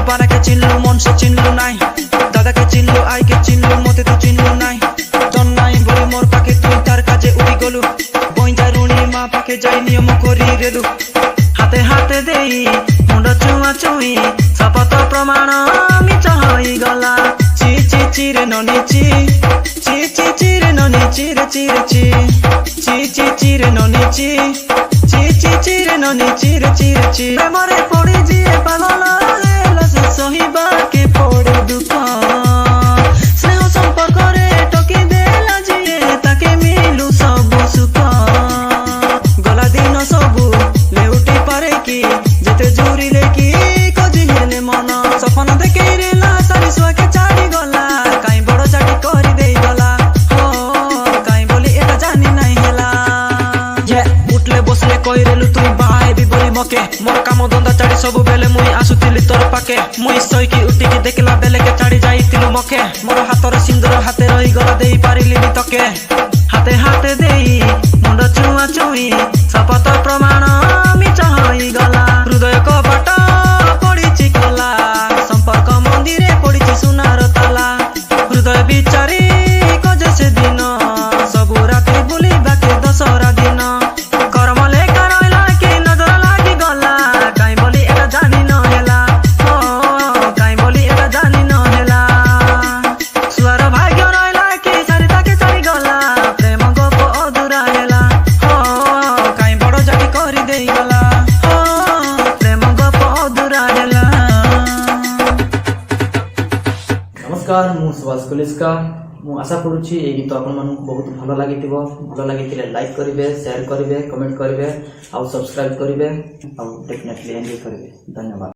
পাড়াকে চিনলু মনসে চিনলু নাই, দাদাকে চিনলু আইকে চিনলু মতে তো চিনলু নাই। জন নাই বলি মোর পাকে তুই তার কাজে উড়ি গলু, বইঞ্জা রুণী মা পাকে যাই নিয়ম করি রেলু। হাতে হাতে দেই মুন্ড চুয়া চুই শপথ প্রমাণ মিছ হইগলা। চি চি চিরে ননি চি, চি চি চিরে ননি চিরে চিরে চি, চি চি চিরে ননি চি, চি চি চিরে ননি চিরে চিরে চি। প্রেমরে পড়ি যিয়ে পাগল হেলা সে সহিবাকে পড়ে দুঃখ, স্নেহ সম্পর্করে টকি দেলা যিয়ে তাকে মিলু সবু সুখ। গলা দিন সবু লেউটি পারে কি যেতে জুড়িলে কি খোঁজি হেলে মন। সপন দেখে রেলা সারি শুয়াকে ছাড়ি গলা, কাই বড় চাটি করি দেই গলা। ও কাই বলি এটা জানি নাই হেলা। উঠলে বসলে কই রেলু তুই বাহাইবি বলি মকে, মোর কাম ধন্দা ছাড়ি সবু বেলে মুই আসুতিলি তোর পাকে। মুই শইকি উঠিকি দেখলা বেলেকে ছাড়ি যাইতিলু মকে, মোর হাতর সিন্দুর হাতে রই গলা দেই পারিলিনি তকে। হাতে হাতে দেই মুন্ড চুয়া চুই শপথ প্রমাণ মিছ হইগলা। হৃদয় কপাট পড়িছি খোলা, সম্পর্ক মন্দিরে পড়িছি সোনার তালা। হৃদয় বিচারি খোঁজে সে দিন, সবু রাতে বুলিবাকে দশরা দিন। করমলে করইলা কি নজর লাগি গলা, কাই বলি এটা জানি ন হেলা। ও কাই বলি এটা জানি ন হেলা। সুয়ার ভাগ্য রইলা কি সারি তাকে ছাড়ি গলা, প্রেম গপ অধুরা হেলা। ও কাই বড় জাতি করি দেই গলা, ও প্রেম গপ অধুরা হেলা। নমস্কার, ମୁଁ ସୁଭାଷ କଲିସ୍କା। ମୁଁ ଆଶା କରୁଛି ଏହି ଗୀତ ଆପଣମାନଙ୍କୁ ବହୁତ ଭଲ ଲାଗିଥିବ। ଭଲ ଲାଗିଥିଲେ ଲାଇକ୍ କରିବେ, ସେୟାର କରିବେ, କମେଣ୍ଟ କରିବେ ଆଉ ସବସ୍କ୍ରାଇବ୍ କରିବେ ଆଉ ଡେଫିନେଟଲି ଏନ୍ଜୟ କରିବେ। ଧନ୍ୟବାଦ।